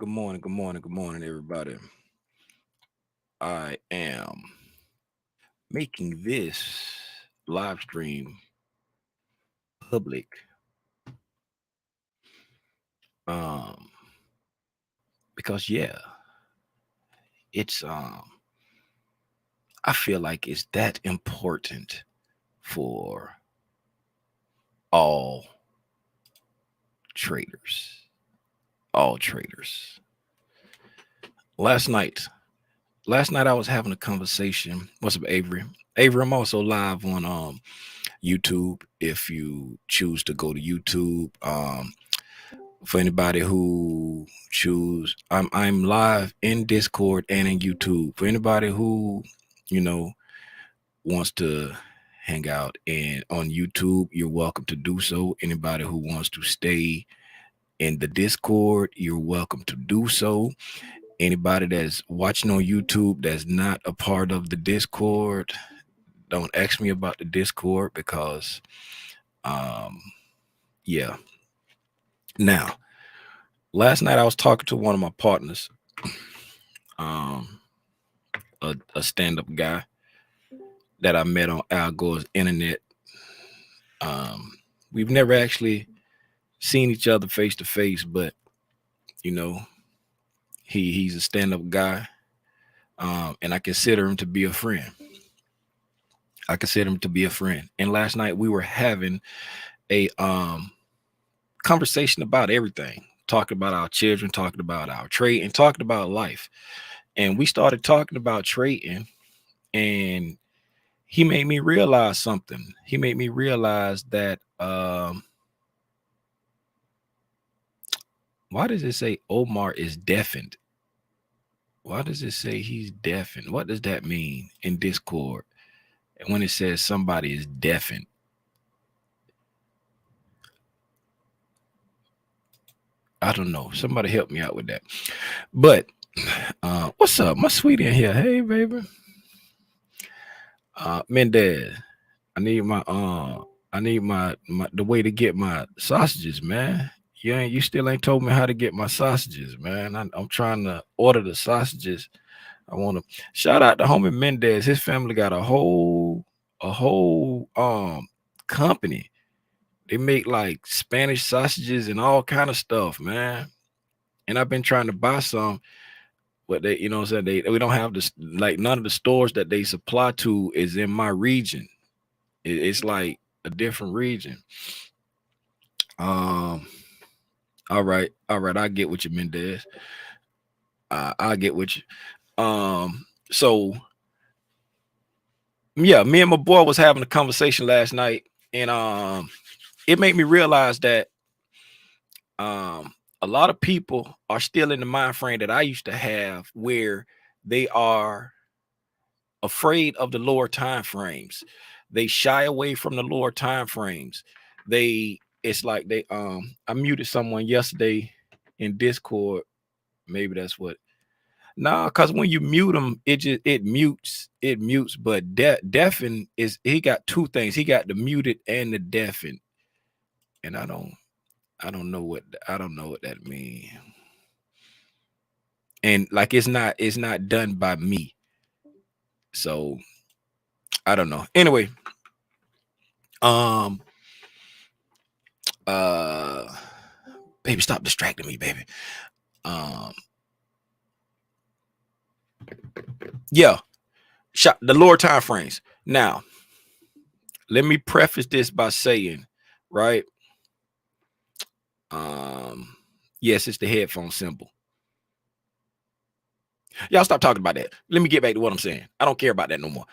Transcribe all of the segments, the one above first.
good morning, everybody. I am making this live stream public um because it's I feel like it's that important for all traders. All traders. Last night, last night I was having a conversation. What's up, Avery? Avery, I'm also live on YouTube. If you choose to go to YouTube, for anybody who choose, I'm live in Discord and in YouTube. For anybody who you know wants to hang out and on YouTube, you're welcome to do so. Anybody who wants to stay in the Discord, you're welcome to do so. Anybody that's watching on YouTube that's not a part of the Discord, don't ask me about the Discord because um yeah. Now, last night I was talking to one of my partners, um a stand-up guy that I met on Al Gore's internet. Um we've never actually seen each other face to face, but you know, he's a stand-up guy. And I consider him to be a friend. I consider him to be a friend. And last night we were having a conversation about everything, talking about our children, talking about our trade, and talking about life. And we started talking about trading, and he made me realize something. He made me realize that why does it say Omar is deafened? Why does it say he's deafened? What does that mean in Discord? And when it says somebody is deafened, I don't know. Somebody help me out with that. But what's up, my sweetie in here? Hey, baby. Mendez, I need my the way to get my sausages, man. You still ain't told me how to get my sausages, man. I'm trying to order the sausages. I want to shout out to homie Mendez. His family got a whole company. They make like Spanish sausages and all kind of stuff, man. And I've been trying to buy some, but they, what I'm saying, we don't have this, like none of the stores that they supply to is in my region. It's like a different region. Um, all right, I get what you, Mendez. I get what you. So yeah, me and my boy was having a conversation last night, and it made me realize that um a lot of people are still in the mind frame that I used to have, where they are afraid of the lower time frames. They shy away from the lower time frames. It's like I muted someone yesterday in Discord. Maybe that's what. Nah, because when you mute them, it mutes. But deafen is, he got two things. He got the muted and the deafen. And I don't know what that means. And like it's not done by me. So I don't know. Anyway, um uh baby, stop distracting me, baby. Um yeah, the lower time frames. Now, let me preface this by saying, right? Yes, it's the headphone symbol. Y'all stop talking about that. Let me get back to what I'm saying. I don't care about that no more.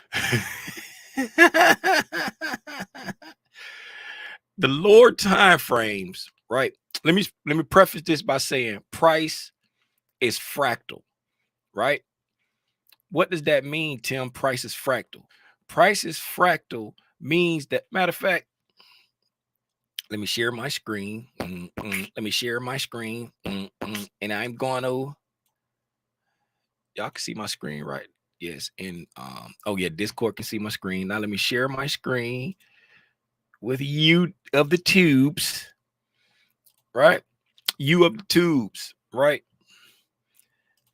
The lower time frames, right? Let me preface this by saying price is fractal, right? What does that mean, Tim? Price is fractal. Price is fractal means that, matter of fact, let me share my screen. Let me share my screen. And I'm going to, y'all can see my screen, right? Yes. And oh yeah, Discord can see my screen. Now let me share my screen with you of the tubes, right? You of the tubes, right?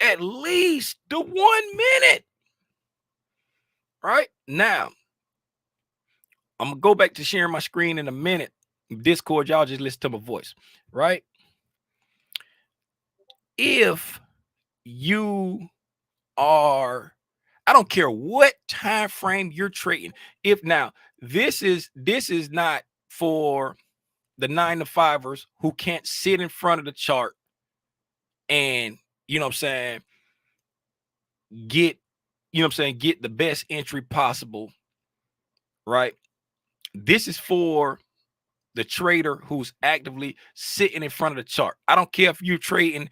At least the 1 minute. Right now, I'm gonna go back to sharing my screen in a minute. Discord, y'all just listen to my voice, right? If you are, I don't care what time frame you're trading. If now this is not for the 9 to 5ers who can't sit in front of the chart and you know what I'm saying, get get the best entry possible, right? This is for the trader who's actively sitting in front of the chart. I don't care if you're trading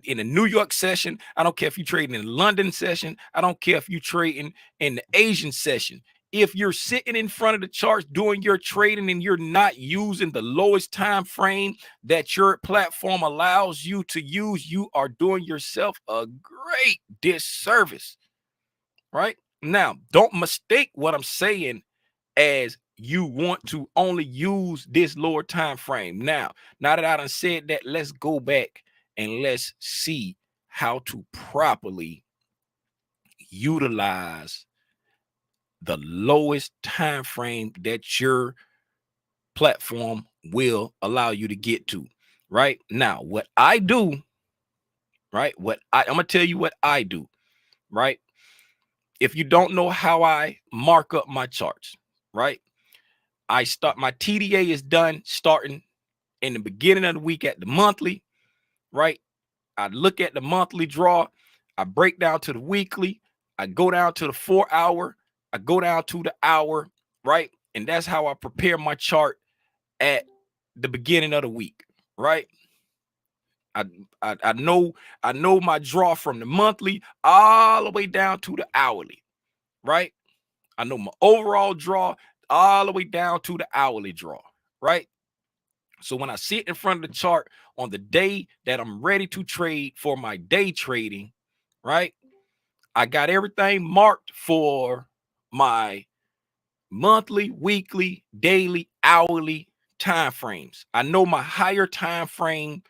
in a New York session. I don't care if you're trading in London session. I don't care if you're trading in the Asian session. If you're sitting in front of the charts doing your trading and you're not using the lowest time frame that your platform allows you to use, you are doing yourself a great disservice. Right? Now, don't mistake what I'm saying as you want to only use this lower time frame. Now that I done said that, let's go back and let's see how to properly utilize the lowest time frame that your platform will allow you to get to. Right now, what I do, right? I'm gonna tell you what I do, right? If you don't know how I mark up my charts, right? I start, my TDA is done starting in the beginning of the week at the monthly, right? I look at the monthly draw, I break down to the weekly, I go down to the 4 hour, I go down to the hour, right? And that's how I prepare my chart at the beginning of the week, right? I I know my draw from the monthly all the way down to the hourly, right? I know my overall draw all the way down to the hourly draw, right? So when I sit in front of the chart on the day that I'm ready to trade for my day trading, right? I got everything marked for my monthly, weekly, daily, hourly time frames. I know my higher time frame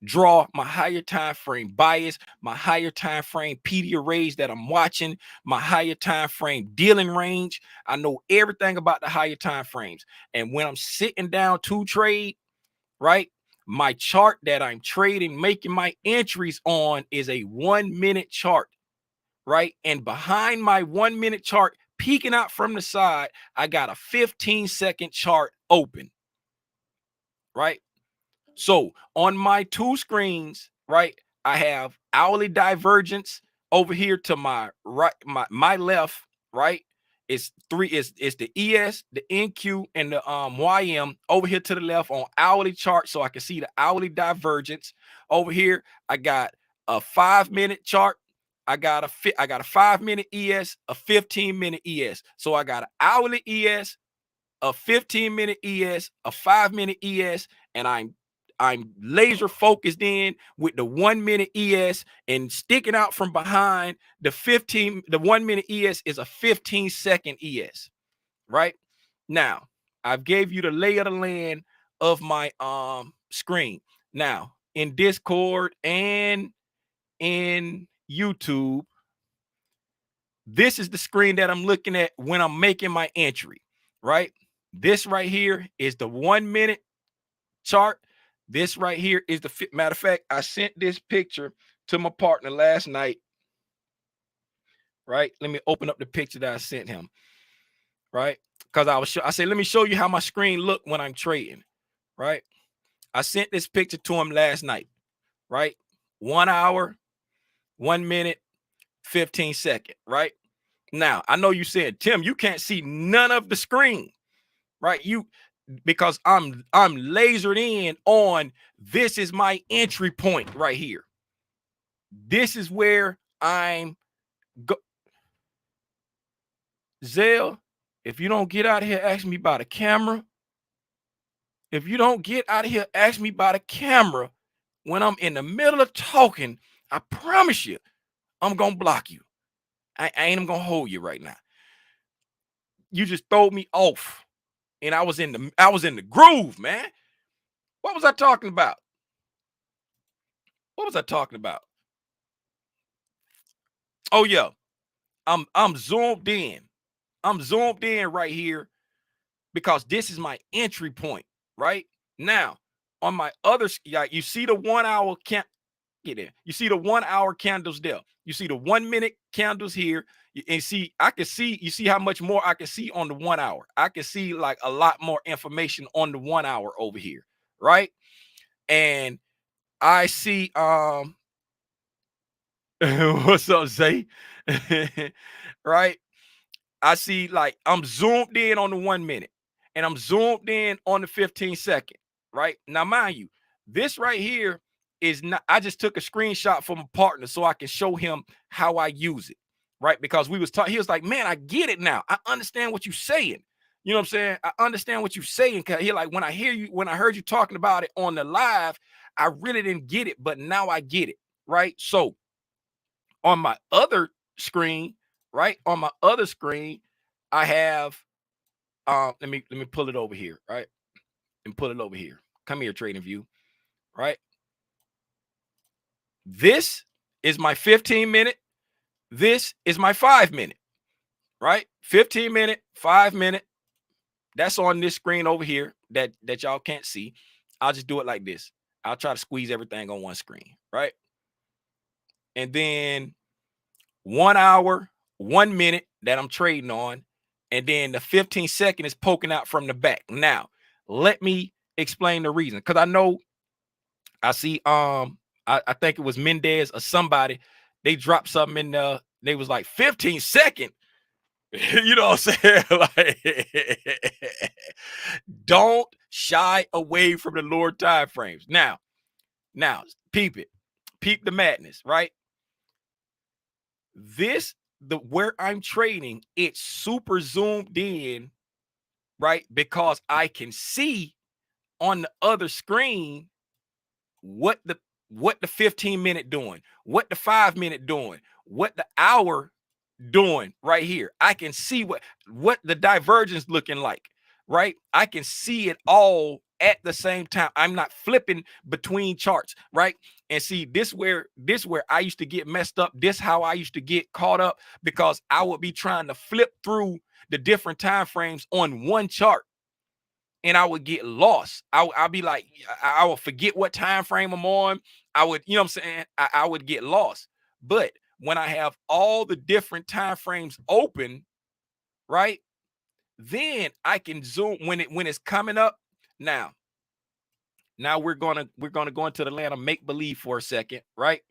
draw, my higher time frame bias, my higher time frame PD arrays that I'm watching, my higher time frame dealing range. I know everything about the higher time frames. And when I'm sitting down to trade, right? My chart that I'm trading, making my entries on is a 1 minute chart, right? And behind my 1 minute chart, peeking out from the side, I got a 15-second chart open, right? So on my two screens, right, I have hourly divergence over here to my right, my left, right? It's the ES, the NQ, and the YM over here to the left on hourly chart, so I can see the hourly divergence. Over here, I got a 5-minute chart. I got a 5-minute ES, a 15-minute ES. So I got an hourly ES, a 15-minute ES, a 5-minute ES, and I'm laser focused in with the 1 minute ES, and sticking out from behind the 1 minute ES is a 15-second ES, right? Now, I've gave you the lay of the land of my screen. Now, in Discord and in YouTube, this is the screen that I'm looking at when I'm making my entry, right? This right here is the 1 minute chart. This right here is the matter of fact, I sent this picture to my partner last night, right? Let me open up the picture that I sent him, right? Because I said, let me show you how my screen look when I'm trading, right? I sent this picture to him last night, right? 1 hour, 1 minute, 15-second, right? Now, I know you said, Tim, you can't see none of the screen, right? Because I'm lasered in on, this is my entry point right here. This is where I'm go. Zell, if you don't get out of here, ask me about a camera. If you don't get out of here, ask me about a camera when I'm in the middle of talking, I promise you, I'm gonna block you. I ain't even gonna hold you right now. You just throw me off, and I was in the groove, man. What was I talking about? What was I talking about? Oh yeah, I'm zoomed in. I'm zoomed in right here because this is my entry point. Right now, on my other, yeah, you see the 1 hour can't get in. You see the 1 hour candles there. You see the 1 minute candles here. And see, I can see, you see how much more I can see on the 1 hour. I can see like a lot more information on the 1 hour over here, right? And I see what's up, Zay? Right? I see like I'm zoomed in on the 1 minute and I'm zoomed in on the 15-second, right? Now, mind you, this right here is not, I just took a screenshot from a partner so I can show him how I use it, right? Because we was talking, he was like, man, I get it now. I understand what you're saying. You know what I'm saying? I understand what you're saying. Cause he like, when I hear you, when I heard you talking about it on the live, I really didn't get it, but now I get it, right? So on my other screen, right? On my other screen, I have let me pull it over here, right? And pull it over here. Come here, Trading View, right? This is my 15-minute. This is my 5-minute, right? 15-minute, 5-minute. That's on this screen over here that y'all can't see. I'll just do it like this. I'll try to squeeze everything on one screen, right? And then 1 hour, 1 minute that I'm trading on, and then the 15-second is poking out from the back. Now, let me explain the reason, because I know I see I think it was Mendez or somebody, they dropped something in there. They was like 15-second. You know what I'm saying? Like, don't shy away from the lower time frames. Now, peep it. Peep the madness, right? This, the where I'm trading, it's super zoomed in, right? Because I can see on the other screen what the 15-minute doing, what the 5-minute doing, what the hour doing right here. I can see what the divergence looking like, right? I can see it all at the same time. I'm not flipping between charts, right? And see, this where I used to get messed up. This how I used to get caught up, because I would be trying to flip through the different time frames on one chart, and I would get lost. I'll be like, I would forget what time frame I'm on. I would, you know what I'm saying? I would get lost. But when I have all the different time frames open, right, then I can zoom when it's coming up. Now we're gonna go into the land of make believe for a second, right?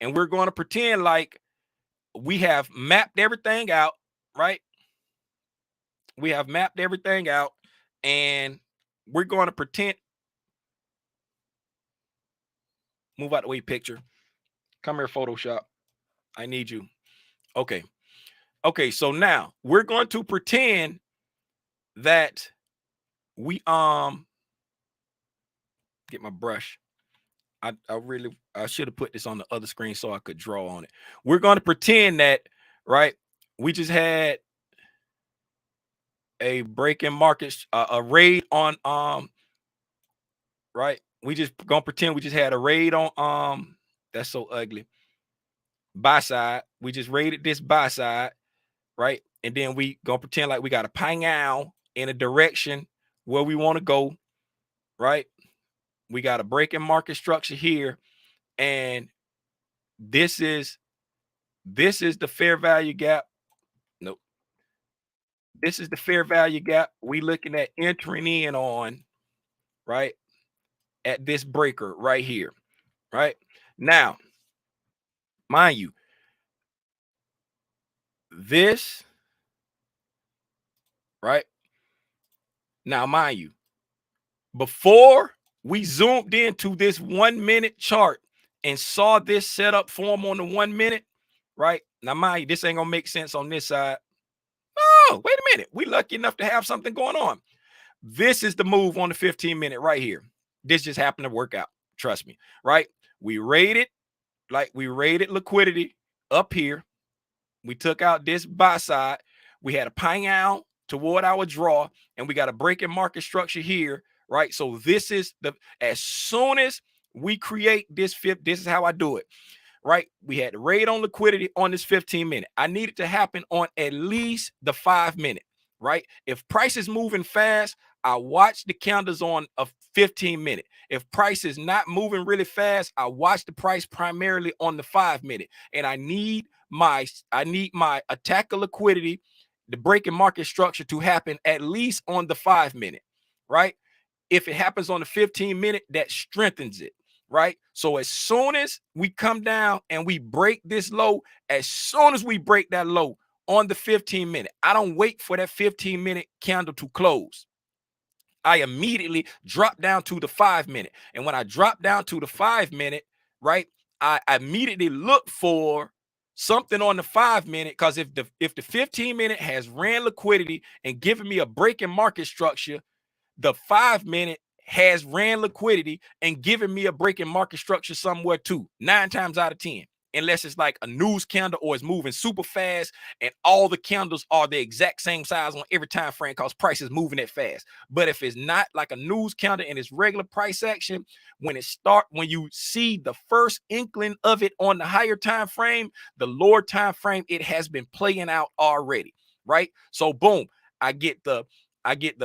And we're gonna pretend like we have mapped everything out, right? We have mapped everything out, and we're going to pretend. Move out the way, picture. Come here, Photoshop. I need you. Okay. Okay, so now we're going to pretend that we get my brush. I should have put this on the other screen so I could draw on it. We're going to pretend that, right, we just had a break in market, a raid on right. We just gonna pretend we just had a raid on that's so ugly. Buy side. We just raided this buy side, right? And then we gonna pretend like we got a pang out in a direction where we want to go, right? We got a break in market structure here, and this is the fair value gap. Nope. This is the fair value gap we looking at entering in on, right? At this breaker right here, right? Now, mind you, this, right? Now, mind you, before we zoomed into this 1 minute chart and saw this setup form on the 1 minute, right? Now, mind you, this ain't gonna make sense on this side. Oh, wait a minute. We lucky enough to have something going on. This is the move on the 15-minute right here. This just happened to work out. Trust me, right? We rated liquidity up here. We took out this buy side. We had a pang out toward our draw, and we got a break in market structure here, right? So this is as soon as we create this this is how I do it, right? We had the raid on liquidity on this 15-minute. I need it to happen on at least the 5-minute, right? If price is moving fast, I watch the candles on a 15-minute. If price is not moving really fast, I watch the price primarily on the 5-minute. And I need my attack of liquidity, the breaking market structure, to happen at least on the 5-minute, right? If it happens on the 15-minute, that strengthens it, right? So as soon as we come down and we break this low, as soon as we break that low on the 15-minute, I don't wait for that 15-minute candle to close. I immediately drop down to the 5-minute. And when I drop down to the 5-minute, right, I immediately look for something on the 5-minute, because if the 15-minute has ran liquidity and given me a breaking market structure, the 5-minute has ran liquidity and given me a breaking market structure somewhere too, 9 times out of 10. Unless it's like a news candle or it's moving super fast and all the candles are the exact same size on every time frame because price is moving that fast. But if it's not like a news candle and it's regular price action, when you see the first inkling of it on the higher time frame, the lower time frame, it has been playing out already, right? So boom, I get the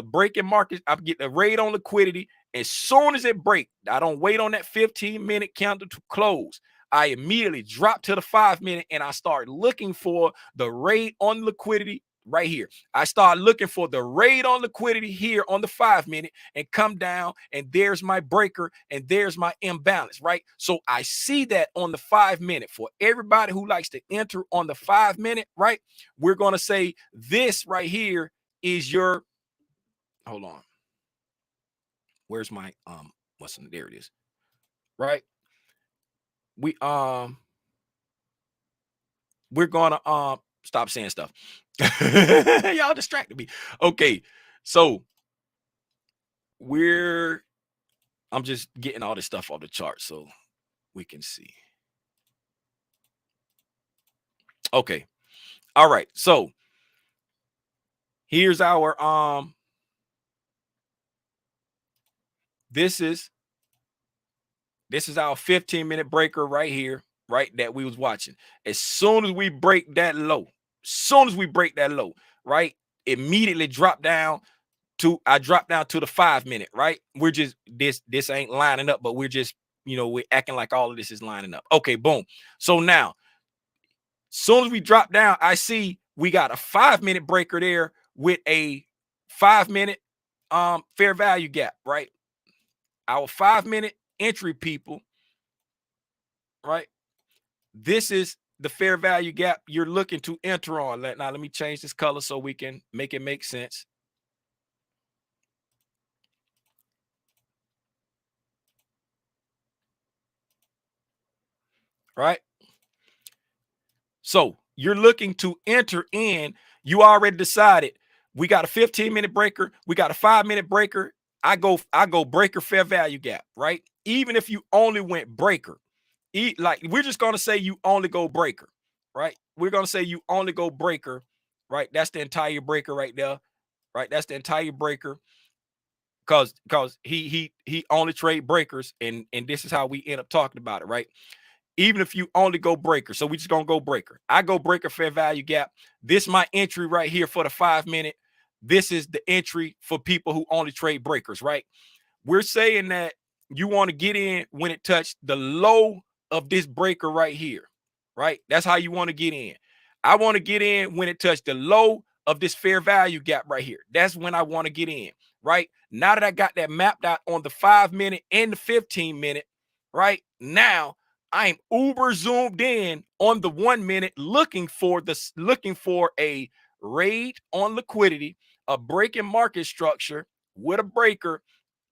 breaking market, I get the raid on liquidity. As soon as it breaks, I don't wait on that 15-minute candle to close. I immediately drop to the 5-minute and I start looking for the raid on liquidity right here. I start looking for the raid on liquidity here on the 5-minute and come down, and there's my breaker and there's my imbalance, right? So I see that on the 5-minute. For everybody who likes to enter on the 5-minute, right, we're going to say this right here is your, hold on, where's my there it is, right? We're gonna stop saying stuff. Y'all distracted me. Okay, so I'm just getting all this stuff off the chart so we can see. Okay, all right, so here's our this is our 15-minute breaker right here, right, that we was watching. As soon as we break that low, right, immediately drop down to the 5-minute, right? We're just this ain't lining up, but we're just, we're acting like all of this is lining up. Okay, boom. So now, soon as we drop down, I see we got a 5-minute breaker there with a 5-minute fair value gap, right? Our 5-minute entry, people, right? This is the fair value gap you're looking to enter on. Now, let me change this color so we can make it make sense. Right? So you're looking to enter in. You already decided we got a 15-minute breaker, we got a 5-minute breaker. I go breaker fair value gap, right? Even if you only went breaker, like we're just gonna say you only go breaker, right? We're gonna say you only go breaker, right? That's the entire breaker right there, right? That's the entire breaker, because he only trade breakers, and this is how we end up talking about it, right? Even if you only go breaker, so we just gonna go breaker. I go breaker fair value gap. This my entry right here for the 5-minute. This is the entry for people who only trade breakers, right? We're saying that you want to get in when it touched the low of this breaker right here, right? That's how you want to get in. I want to get in when it touched the low of this fair value gap right here. That's when I want to get in, right? Now that I got that mapped out on the 5-minute and the 15-minute, right? Now I'm uber zoomed in on the 1-minute, looking for a raid on liquidity, a breaking market structure with a breaker,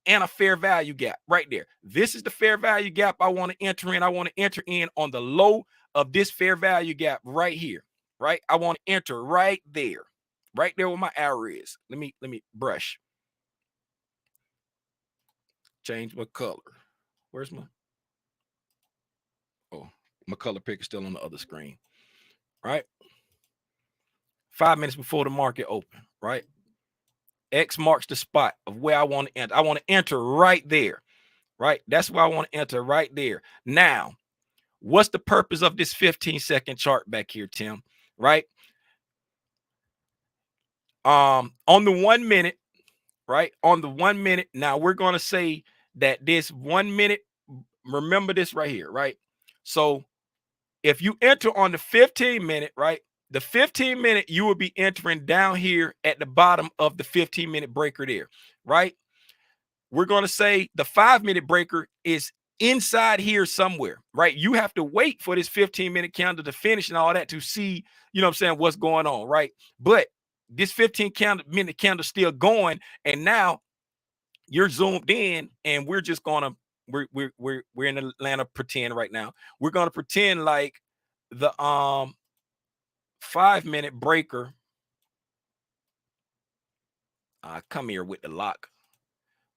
and a fair value gap right there. This is the fair value gap I want to enter in. I want to enter in on the low of this fair value gap right here, right? I want to enter right there where my arrow is. Let me brush, change my color. Where's my, oh, my color picker still on the other screen, right? 5 minutes before the market open, right? X marks the spot of where I want to enter. I want to enter right there, right? That's where I want to enter right there. Now, What's the purpose of this 15-second chart back here, Tim? Right? On the 1 minute, right? On the 1 minute, now we're going to say that this 1 minute, remember this right here, right? So if you enter on the 15-minute, right? The 15-minute, you will be entering down here at the bottom of the 15-minute breaker there, right? We're going to say the 5-minute breaker is inside here somewhere, right? You have to wait for this 15-minute candle to finish and all that to see, you know what I'm saying, what's going on, right? But this 15-minute candle still going, and now you're zoomed in, and we're just gonna we're in Atlanta pretend right now. We're gonna pretend like the 5-minute breaker. Come here with the lock.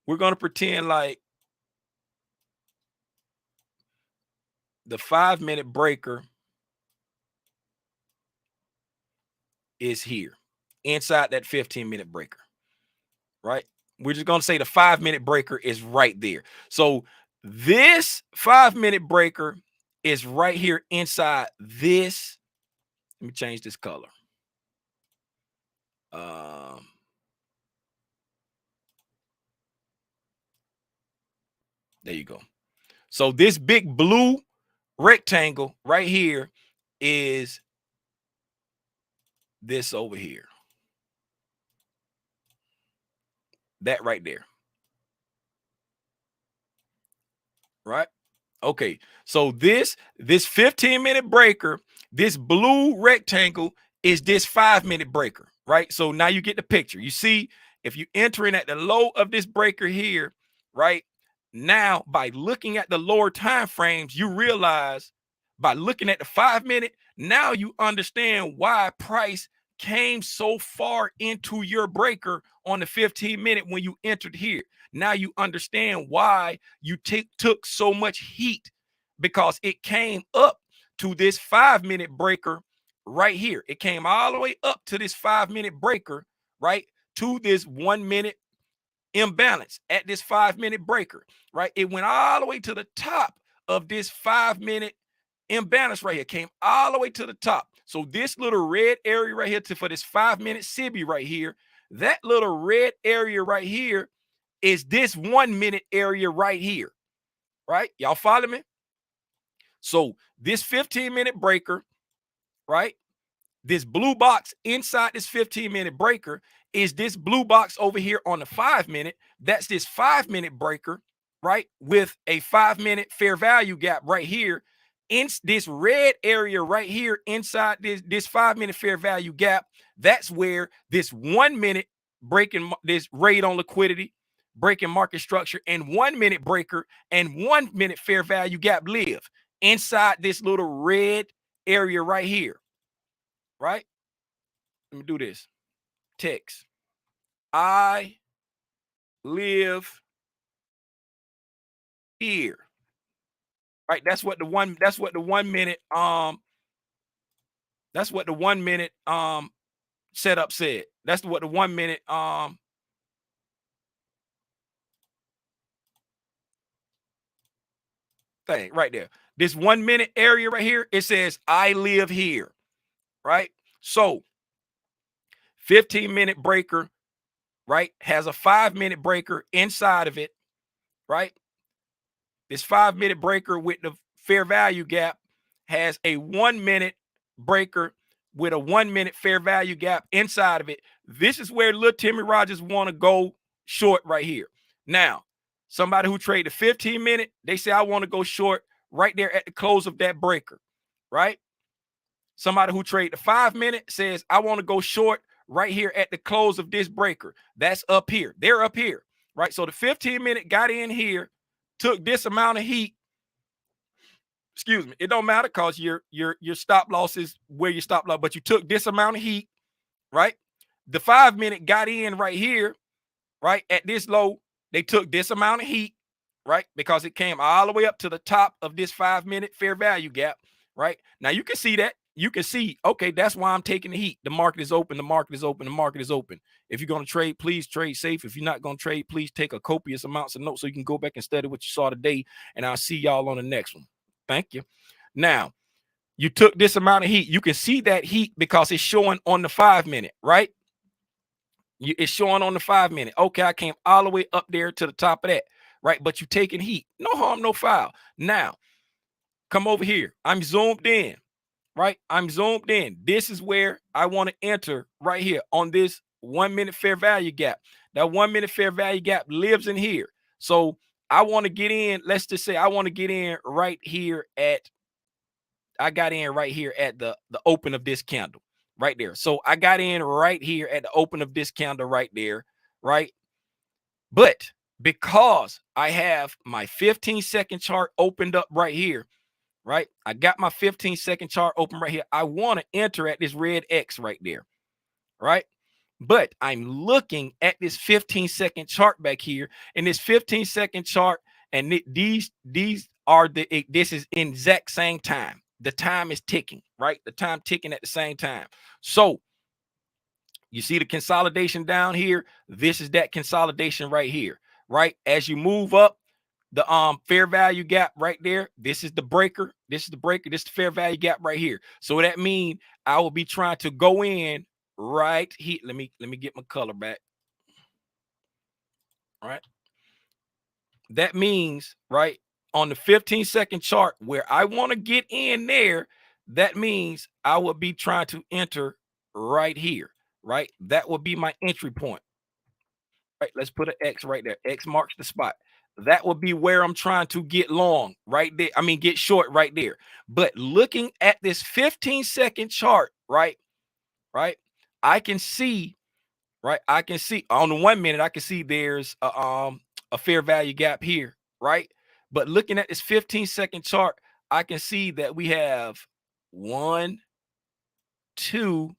We're gonna pretend like the 5-minute breaker is here inside that 15-minute breaker, right? We're just gonna say the 5-minute breaker is right there. So this 5-minute breaker is right here inside this. Let me change this color. There you go. So this big blue rectangle right here is this over here. That right there. Right? Okay. So this 15-minute breaker, this blue rectangle is this 5-minute breaker, right? So now you get the picture. You see, if you entering at the low of this breaker here, right? Now, by looking at the lower time frames, you realize by looking at the 5-minute, now you understand why price came so far into your breaker on the 15-minute when you entered here. Now you understand why you took so much heat, because it came up to this 5-minute breaker right here. It came all the way up to this 5-minute breaker, right? To this 1 minute imbalance at this 5-minute breaker, right? It went all the way to the top of this 5-minute imbalance right here, came all the way to the top. So this little red area right here for this 5-minute SIBI right here, that little red area right here is this 1 minute area right here, right? Y'all follow me? So this 15-minute breaker, right? This blue box inside this 15-minute breaker is this blue box over here on the 5-minute. That's this 5-minute breaker, right? With a 5-minute fair value gap right here. In this red area right here inside this 5-minute fair value gap, that's where this 1 minute breaking, this rate on liquidity, breaking market structure, and 1 minute breaker and 1 minute fair value gap live inside this little red area right here, right? Let me do this. Text. I live here. Right? That's what the 1 minute that's what the 1 minute setup said. That's what the 1 minute thing right there. This 1 minute area right here, it says I live here, right? So 15-minute breaker, right, has a 5-minute breaker inside of it, right? This 5-minute breaker with the fair value gap has a 1 minute breaker with a 1 minute fair value gap inside of it. This is where little Timmy Rogers want to go short right here. Now, somebody who traded the 15-minute, they say, I want to go short right there at the close of that breaker, right? Somebody who traded the 5-minute says, I want to go short right here at the close of this breaker. That's up here. They're up here, right? So the 15-minute got in here, took this amount of heat. Excuse me. It don't matter because your stop loss is where your stop loss, but you took this amount of heat, right? The 5-minute got in right here, right? At this low, they took this amount of heat, right? Because it came all the way up to the top of this 5-minute fair value gap, right? Now you can see that. You can see, okay, that's why I'm taking the heat. The market is open. The market is open. The market is open. If you're going to trade, please trade safe. If you're not going to trade, please take a copious amounts of notes so you can go back and study what you saw today. And I'll see y'all on the next one. Thank you. Now, you took this amount of heat. You can see that heat because it's showing on the 5-minute, right? It's showing on the 5-minute. Okay, I came all the way up there to the top of that, right? But you taking heat. No harm, no foul. Now, come over here. I'm zoomed in, right? I'm zoomed in. This is where I want to enter right here on this 1 minute fair value gap. That 1 minute fair value gap lives in here. So I want to get in. Let's just say I want to get in right here at, I got in right here at the open of this candle right there. So I got in right here at the open of this candle right there, right? But because I have my 15-second chart opened up right here, right? I got my 15-second chart open right here. I want to enter at this red X right there, right? But I'm looking at this 15-second chart back here, and this 15-second chart, and these are this is in exact same time. The time is ticking, right? The time ticking at the same time. So you see the consolidation down here. This is that consolidation right here, right? As you move up the fair value gap right there, this is the breaker. This is the breaker. This is the fair value gap right here. So that means I will be trying to go in right here. Let me get my color back. All right. That means right on the 15-second chart where I want to get in there, that means I will be trying to enter right here, right? That will be my entry point. Right, let's put an X right there. X marks the spot. That will be where I'm trying to get long right there. I mean, get short right there. But looking at this 15-second chart, right, I can see, right, I can see on the 1 minute, I can see there's a fair value gap here, right? But looking at this 15-second chart, I can see that we have 1, 2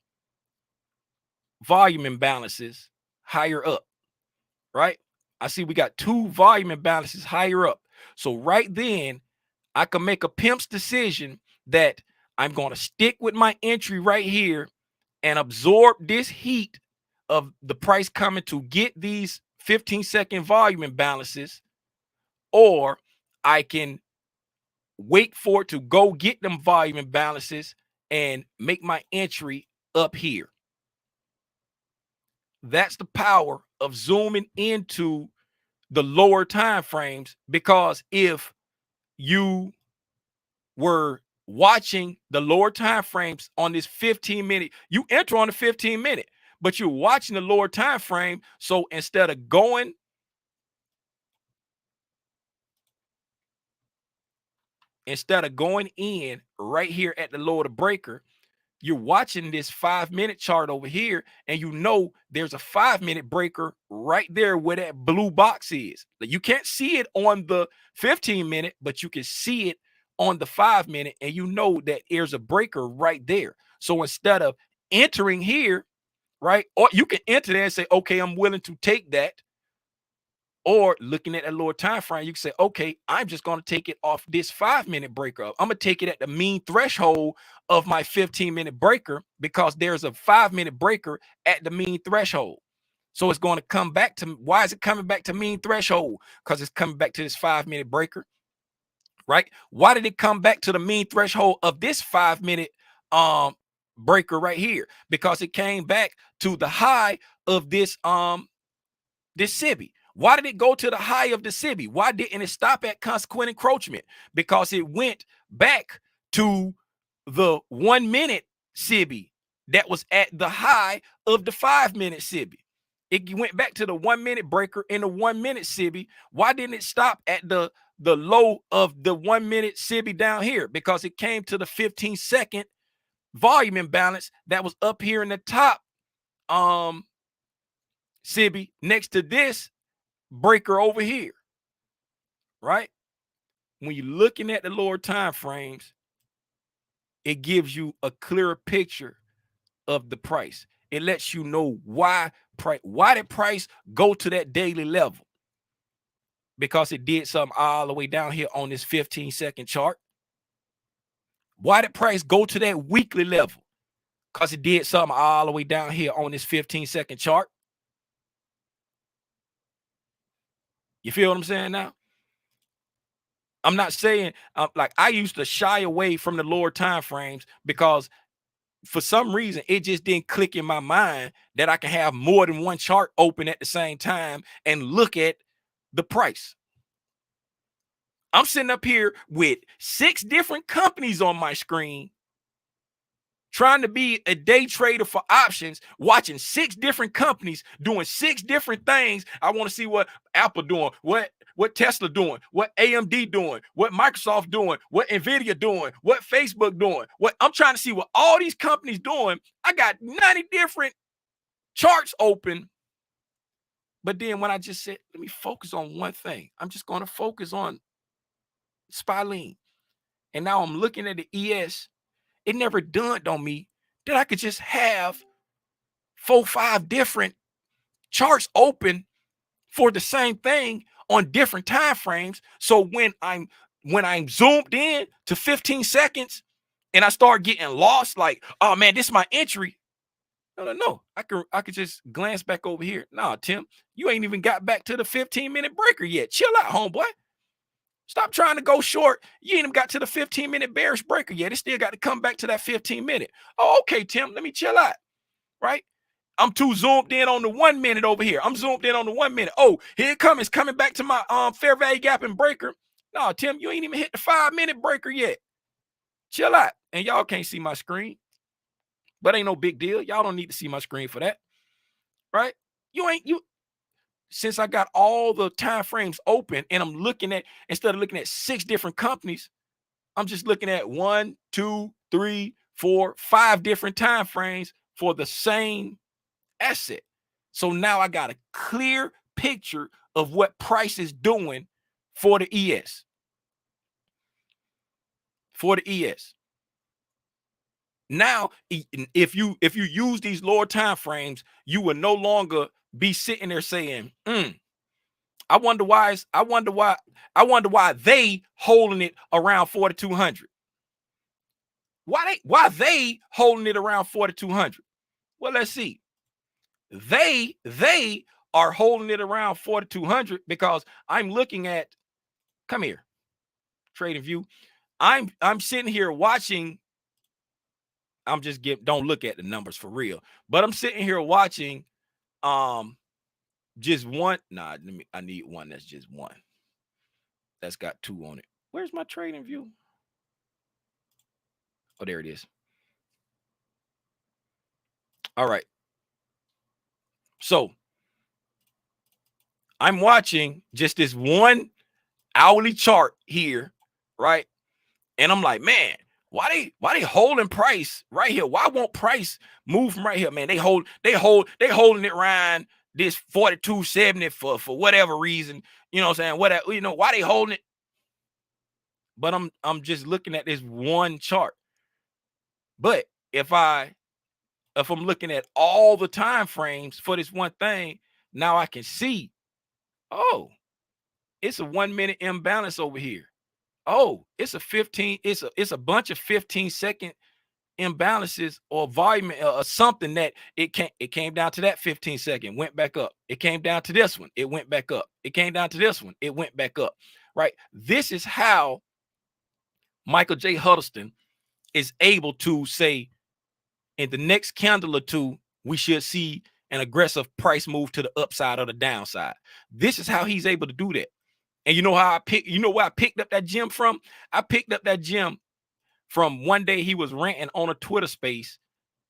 volume imbalances higher up, right? I see we got 2 volume imbalances higher up. So right then, I can make a pimp's decision that I'm going to stick with my entry right here and absorb this heat of the price coming to get these 15-second volume imbalances, or I can wait for it to go get them volume imbalances and make my entry up here. That's the power of zooming into the lower time frames, because if you were watching the lower time frames on this 15-minute, you enter on the 15-minute, but you're watching the lower time frame. So instead of going in right here at the low of the breaker, you're watching this 5-minute chart over here, and you know there's a 5-minute breaker right there where that blue box is. You can't see it on the 15-minute, but you can see it on the 5-minute, and you know that there's a breaker right there. So instead of entering here, right, or you can enter there and say, okay, I'm willing to take that. Or looking at a lower time frame, you can say, okay, I'm just going to take it off this 5-minute breaker. I'm going to take it at the mean threshold of my 15-minute breaker, because there's a 5-minute breaker at the mean threshold. So it's going to come back to, why is it coming back to mean threshold? Because it's coming back to this 5-minute breaker, right? Why did it come back to the mean threshold of this 5-minute breaker right here? Because it came back to the high of this SIBI. Why did it go to the high of the SIBI? Why didn't it stop at consequent encroachment? Because it went back to the 1 minute SIBI that was at the high of the 5-minute SIBI. It went back to the 1 minute breaker in the 1 minute SIBI. Why didn't it stop at the low of the 1 minute SIBI down here? Because it came to the 15-second volume imbalance that was up here in the top SIBI next to this breaker over here, right? When you're looking at the lower time frames, it gives you a clearer picture of the price. It lets you know why did price go to that daily level? Because it did something all the way down here on this 15-second chart. Why did price go to that weekly level? Because it did something all the way down here on this 15-second chart. You feel what I'm saying now? I'm not saying like I used to shy away from the lower time frames because for some reason it just didn't click in my mind that I can have more than one chart open at the same time and look at the price. I'm sitting up here with 6 different companies on my screen, trying to be a day trader for options, watching 6 different companies doing 6 different things. I want to see what Apple doing, what Tesla doing, what AMD doing, what Microsoft doing, what Nvidia doing, what Facebook doing. What I'm trying to see what all these companies doing. I got 90 different charts open. But then when I just said, let me focus on one thing, I'm just going to focus on Spy. And now I'm looking at the ES. It never dawned on me that I could just have 4, 5 different charts open for the same thing on different time frames. So when I'm zoomed in to 15 seconds and I start getting lost, like, oh man, this is my entry. No. I could just glance back over here. Nah, Tim, you ain't even got back to the 15-minute breaker yet. Chill out, homeboy. Stop trying to go short. You ain't even got to the 15-minute bearish breaker yet. It still got to come back to that 15-minute. Oh, okay, Tim, let me chill out. Right? I'm too zoomed in on the 1 minute over here. I'm zoomed in on the 1 minute. Oh, here it comes. It's coming back to my fair value gap and breaker. No, Tim, you ain't even hit the 5-minute breaker yet. Chill out. And y'all can't see my screen. But ain't no big deal. Y'all don't need to see my screen for that. Right? Since I got all the time frames open and I'm looking at, instead of looking at 6 different companies, I'm just looking at 1, 2, 3, 4, 5 different time frames for the same asset. So now I got a clear picture of what price is doing for the ES. For the ES. Now, if you use these lower time frames, you will no longer be sitting there saying, I wonder why they holding it around 4,200. Why they holding it around 4,200? Well, let's see. They are holding it around 4,200 because I'm looking at, come here, Trading View. I'm sitting here watching. Don't look at the numbers for real, but I'm sitting here watching just one. I need one that's just one. That's got 2 on it. Where's my Trading View? Oh, there it is. All right. So I'm watching just this one hourly chart here, right? And I'm like, man, why they holding price right here? Why won't price move from right here? Man, they holding it around this 42.70 for whatever reason. You know what I'm saying? Whatever, why they holding it? But I'm just looking at this one chart. But if I'm looking at all the time frames for this one thing, now I can see, oh, it's a 1 minute imbalance over here. Oh, it's a bunch of 15-second imbalances or volume or something that it came down to that 15-second, went back up. It came down to this one, it went back up. It came down to this one, it went back up. Right? This is how Michael J. Huddleston is able to say, in the next candle or two, we should see an aggressive price move to the upside or the downside. This is how he's able to do that. And you know how where I picked up that gem from? I picked up that gem from one day he was ranting on a Twitter space,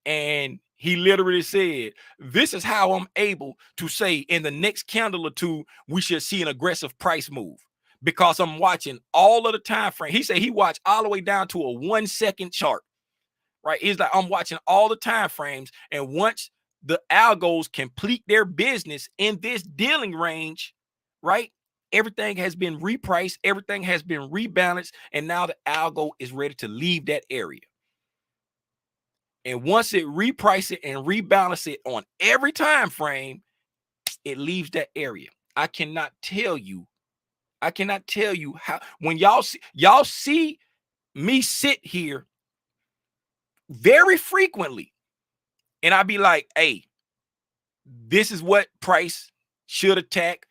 and he literally said, this is how I'm able to say in the next candle or two, we should see an aggressive price move, because I'm watching all of the time frame. He said he watched all the way down to a 1 second chart, right? He's like, I'm watching all the time frames. And once the algos complete their business in this dealing range, right? Everything has been repriced, everything has been rebalanced, and now the algo is ready to leave that area. And once it reprice it and rebalance it on every time frame, it leaves that area. I cannot tell you how, when y'all see me sit here very frequently, and I be like, hey, this is what price should attack.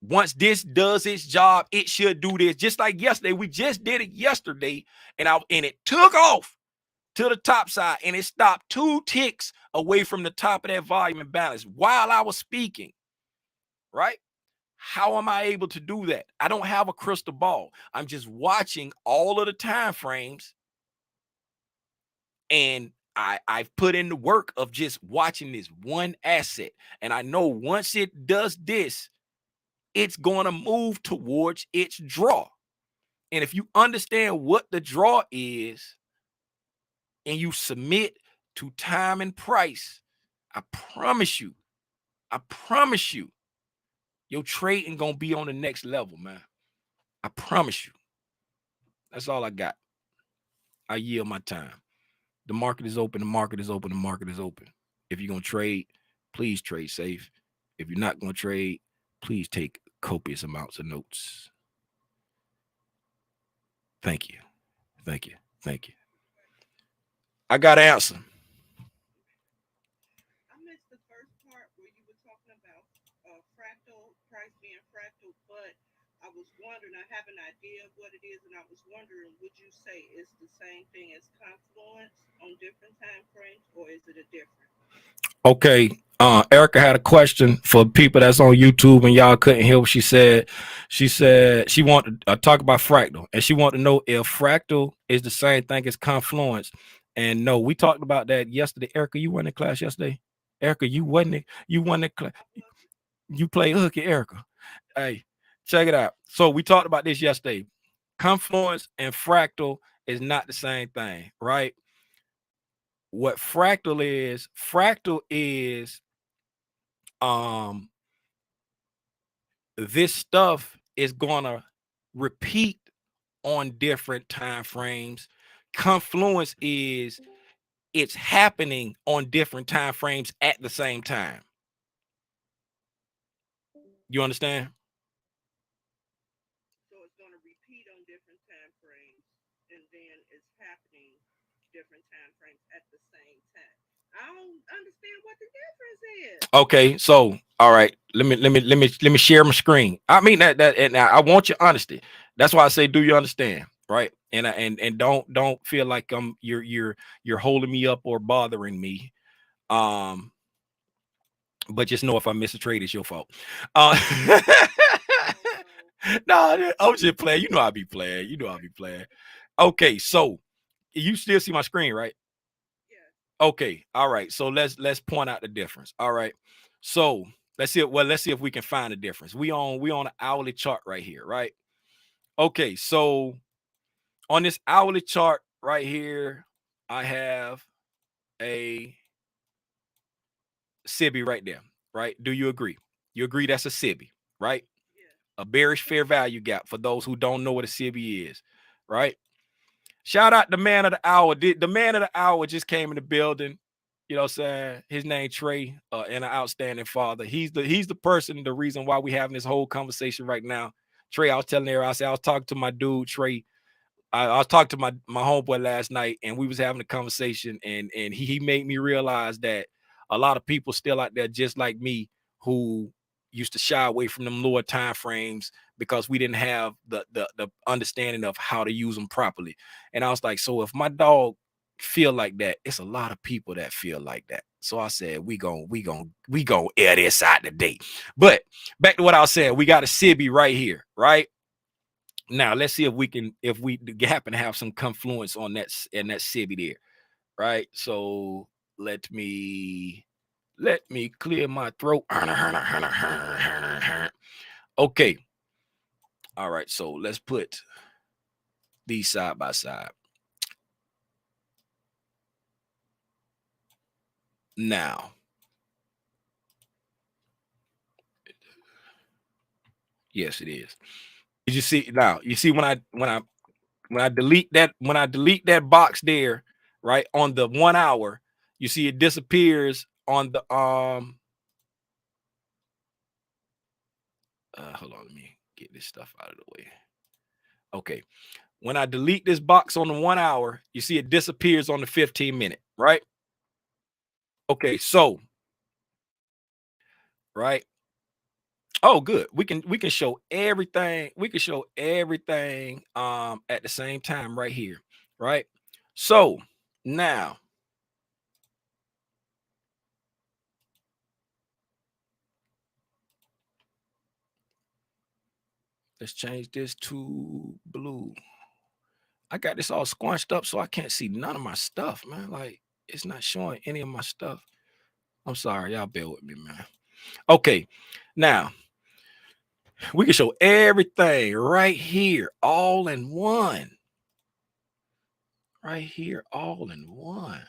Once this does its job, it should do this. Just like yesterday, we just did it yesterday, and it took off to the top side, and it stopped 2 ticks away from the top of that volume and balance while I was speaking, right? How am I able to do that? I don't have a crystal ball. I'm just watching all of the time frames, and I've put in the work of just watching this one asset, and I know once it does this, it's going to move towards its draw. And if you understand what the draw is and you submit to time and price, I promise you, your trading gonna be on the next level, man. I promise you. That's all I got. I yield my time. The market is open. The market is open. The market is open. If you're gonna trade, please trade safe. If you're not gonna trade, please take copious amounts of notes. Thank you. Thank you. Thank you. I got to answer. I missed the first part where you were talking about fractal price being fractal, but I was wondering. I have an idea of what it is, and I was wondering, would you say it's the same thing as confluence on different time frames, or is it a different? Okay. Erica had a question for people that's on YouTube and y'all couldn't hear what she said. She said she wanted to talk about fractal, and she wanted to know if fractal is the same thing as confluence. And no, we talked about that yesterday. Erica, you weren't in class yesterday. Erica, you wasn't in class. I wasn't. You play hooky, Erica. Hey, check it out. So we talked about this yesterday. Confluence and fractal is not the same thing, right? What fractal is um this stuff is gonna repeat on different time frames. Confluence is it's happening on different time frames at the same time. You understand? So it's going to repeat on different time frames, and then it's happening different time frames at the same time. I don't understand what the difference is. Okay, so all right, let me share my screen. I mean that and I want your honesty. That's why I say, do you understand? Right. And don't feel like you're holding me up or bothering me. Um, but just know if I miss a trade, it's your fault. Uh Oh no. no, I'm just playing. You know I'll be playing. You know I'll be playing. Okay, so you still see my screen, right? Yes. Okay, all right. So let's point out the difference. All right. So let's see if we can find a difference. We on an hourly chart right here, right? Okay, so on this hourly chart right here, I have a SIBI right there, right? Do you agree? You agree that's a SIBI, right? Yes. A bearish fair value gap for those who don't know what a SIBI is, right? Shout out the man of the hour. The man of the hour just came in the building. You know what I'm saying? His name Trey, and an outstanding father. He's the person, the reason why we having this whole conversation right now. Trey, I was telling her, I was talking to my dude, Trey. I was talking to my homeboy last night, and we was having a conversation, and he made me realize that a lot of people still out there just like me who used to shy away from them lower time frames because we didn't have the understanding of how to use them properly. And I was like, so if my dog feel like that, it's a lot of people that feel like that. So I said, we gonna air this out today. But back to what I was saying, we got a Sibby right here, right? Now let's see if we happen to have some confluence on that city there, right? So let me clear my throat. Okay. All right. So let's put these side by side. Now, yes, it is. Did you see now? You see when I delete that box there, right on the 1 hour, you see it disappears on the hold on, let me get this stuff out of the way. Okay. When I delete this box on the 1 hour, you see it disappears on the 15-minute, right? Okay, so right, Oh, good. We can show everything. We can show everything at the same time right here, right? So now let's change this to blue. I got this all squanched up so I can't see none of my stuff, man. Like it's not showing any of my stuff. I'm sorry, y'all bear with me, man. Okay, now we can show everything right here, all in one. Right here, all in one.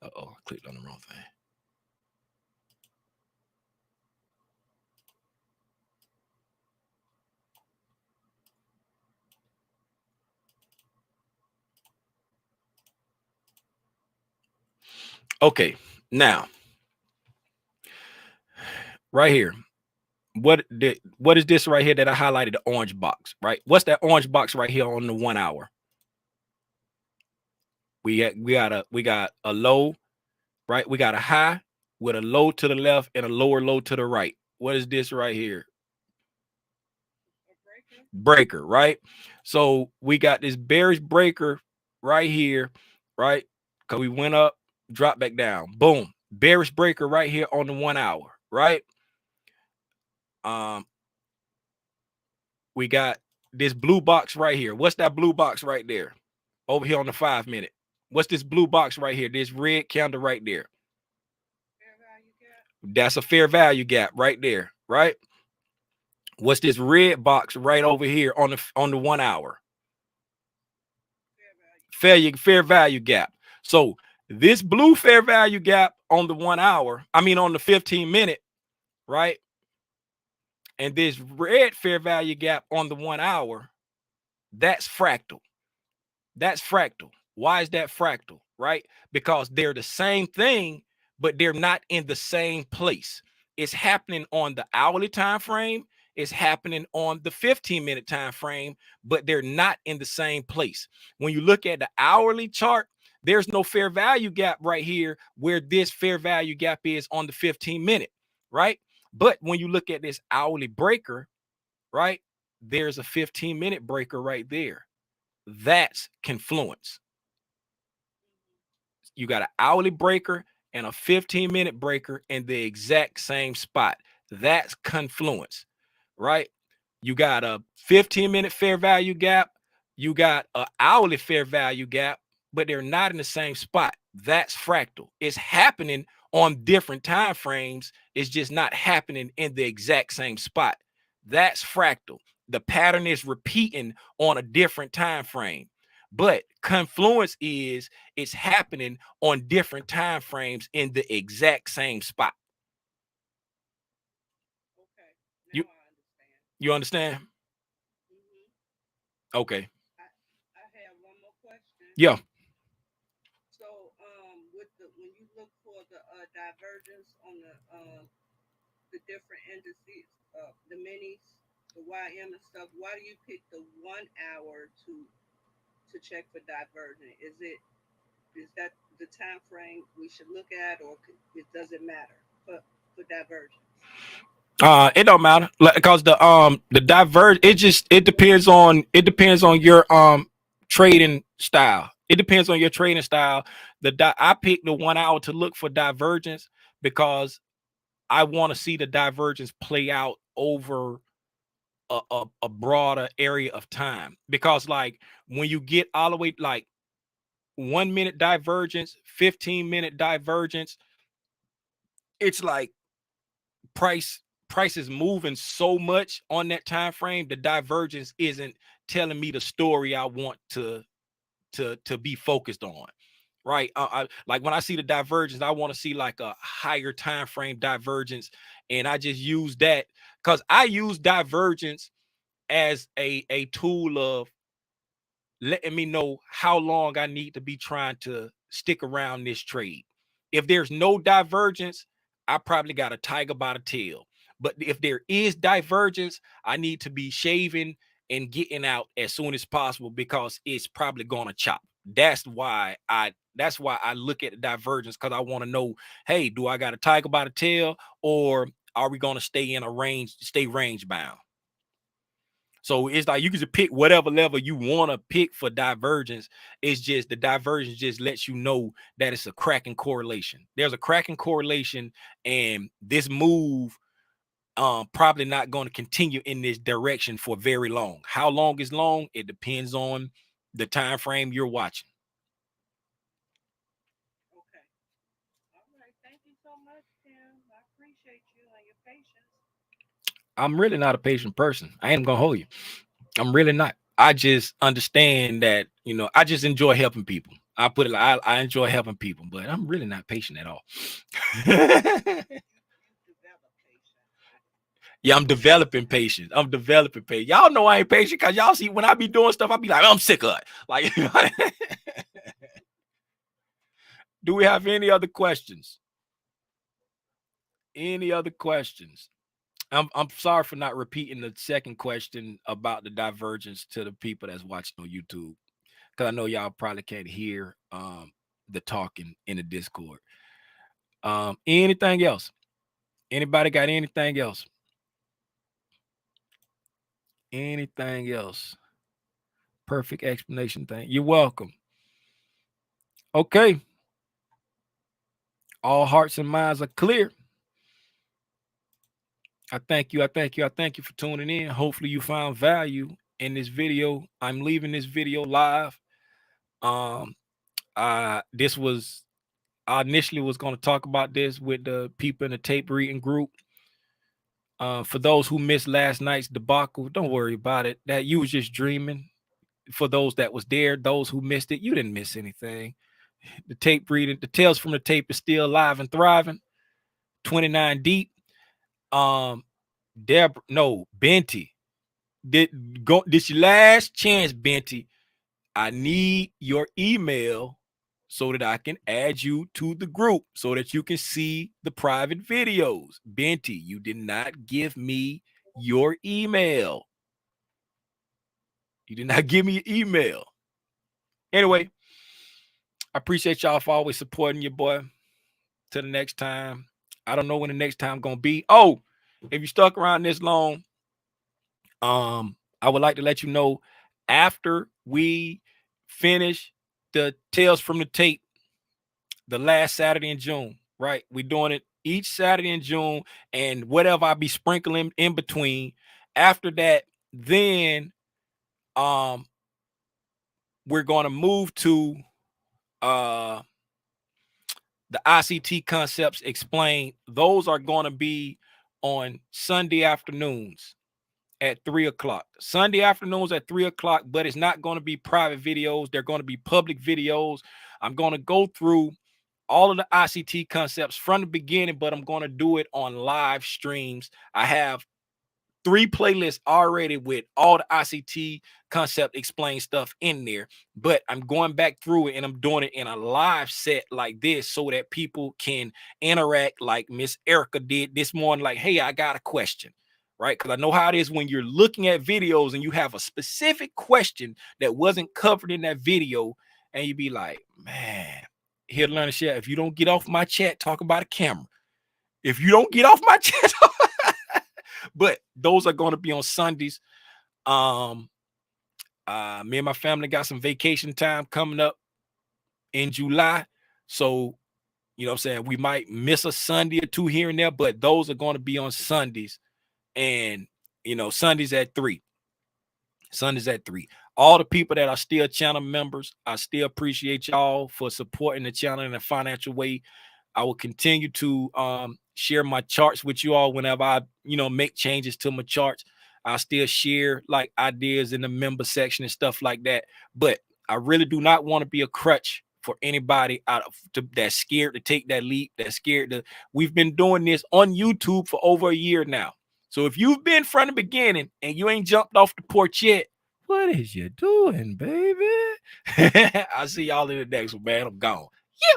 Uh-oh, I clicked on the wrong thing. Okay, now right here. What is this right here that I highlighted? The orange box, right? What's that orange box right here on the 1 hour? We got a low, right? We got a high with a low to the left and a lower low to the right. What is this right here? Breaker, right? So we got this bearish breaker right here, right? Because we went up, dropped back down. Boom. Bearish breaker right here on the 1 hour, right? Um, we got this blue box right here. What's that blue box right there? Over here on the 5 minute. What's this blue box right here? This red candle right there. That's a fair value gap right there, right? What's this red box right over here on the 1 hour? Fair value gap. So this blue fair value gap on the 1 hour, I mean on the 15-minute, right? And this red fair value gap on the 1 hour, that's fractal. That's fractal. Why is that fractal? Right? Because they're the same thing, but they're not in the same place. It's happening on the hourly time frame. It's happening on the 15-minute time frame, but they're not in the same place. When you look at the hourly chart, there's no fair value gap right here where this fair value gap is on the 15-minute, right? But when you look at this hourly breaker, right, there's a 15-minute breaker right there. That's confluence. You got an hourly breaker and a 15-minute breaker in the exact same spot. That's confluence, right? You got a 15-minute fair value gap. You got an hourly fair value gap, but they're not in the same spot. That's fractal. It's happening on different time frames. It's just not happening in the exact same spot. That's fractal. The pattern is repeating on a different time frame. But confluence is it's happening on different time frames in the exact same spot. Okay, You now I understand. you understand? Mm-hmm. Okay. I have one more question. Yeah. So, with the when you look for the divergence on the different indices, the minis, the YM and stuff, why do you pick the 1 hour to check for divergence? Is that the time frame we should look at, or it doesn't matter for divergence? It don't matter because the diverge it depends on your trading style. It depends on your trading style. I picked the 1 hour to look for divergence because I want to see the divergence play out over a broader area of time. Because like when you get all the way like 1 minute divergence, 15-minute divergence, it's like price price is moving so much on that time frame. The divergence isn't telling me the story I want to be focused on, right? Like when I see the divergence, I want to see like a higher time frame divergence, and I just use that because I use divergence as a tool of letting me know how long I need to be trying to stick around this trade. If there's no divergence, I probably got a tiger by the tail. But if there is divergence, I need to be shaving and getting out as soon as possible because it's probably gonna chop. That's why I look at the divergence because I want to know, hey, do I got a tiger by the tail or are we going to stay in a range, stay range bound? So it's like you can just pick whatever level you want to pick for divergence. It's just the divergence just lets you know that it's a cracking correlation. There's a cracking correlation, and this move probably not going to continue in this direction for very long. How long is long? It depends on the time frame you're watching. Okay. All right. Thank you so much, Tim. I appreciate you and your patience. I'm really not a patient person. I ain't gonna hold you. I'm really not. I just understand that, I just enjoy helping people. I put it like I enjoy helping people, but I'm really not patient at all. You develop patience. Yeah, I'm developing patience. I'm developing patience. Y'all know I ain't patient because y'all see when I be doing stuff, I be like, I'm sick of it. Like, do we have any other questions? Any other questions? I'm sorry for not repeating the second question about the divergence to the people that's watching on YouTube, because I know y'all probably can't hear the talking in the Discord. Anything else? Anybody got anything else? Anything else? Perfect explanation thing. You're welcome. Okay. All hearts and minds are clear. I thank you. I thank you. I thank you for tuning in. Hopefully you found value in this video. I'm leaving this video live. Um, this was I initially was going to talk about this with the people in the tape reading group. For those who missed last night's debacle, don't worry about it. That you was just dreaming. For those that was there, those who missed it, you didn't miss anything. The tape reading, the tales from the tape is still alive and thriving. 29 deep. Um, Deborah, no, Benty. This your last chance, Benty. I need your email so that I can add you to the group so that you can see the private videos. Benty, you did not give me your email. You did not give me your email. Anyway, I appreciate y'all for always supporting your boy. Till the next time. I don't know when the next time gonna be. Oh, if you stuck around this long, I would like to let you know after we finish the Tales from the Tape, the last Saturday in June, right? We're doing it each Saturday in June, and whatever I be sprinkling in between. After that, then um we're gonna move to uh the ICT concepts explained. Those are gonna be on Sunday afternoons at 3 o'clock. Sunday afternoons at 3 o'clock, but it's not going to be private videos. They're going to be public videos. I'm going to go through all of the ICT concepts from the beginning, but I'm going to do it on live streams. I have 3 playlists already with all the ICT concept explain stuff in there, but I'm going back through it and I'm doing it in a live set like this so that people can interact like Miss Erica did this morning. Like, hey, I got a question, right? Because I know how it is when you're looking at videos and you have a specific question that wasn't covered in that video, and you be like, man, here to learn to share. If you don't get off my chat, talk about a camera. If you don't get off my chat, but those are going to be on Sundays. Me and my family got some vacation time coming up in July. So, you know what I'm saying? We might miss a Sunday or two here and there, but those are going to be on Sundays. And, Sundays at 3. Sundays at 3. All the people that are still channel members, I still appreciate y'all for supporting the channel in a financial way. I will continue to share my charts with you all whenever I, make changes to my charts. I still share like ideas in the member section and stuff like that. But I really do not want to be a crutch for anybody that's scared to take that leap, that's scared to. We've been doing this on YouTube for over a year now. So if you've been from the beginning and you ain't jumped off the porch yet, what is you doing, baby? I'll see y'all in the next one, man. I'm gone. Yeah.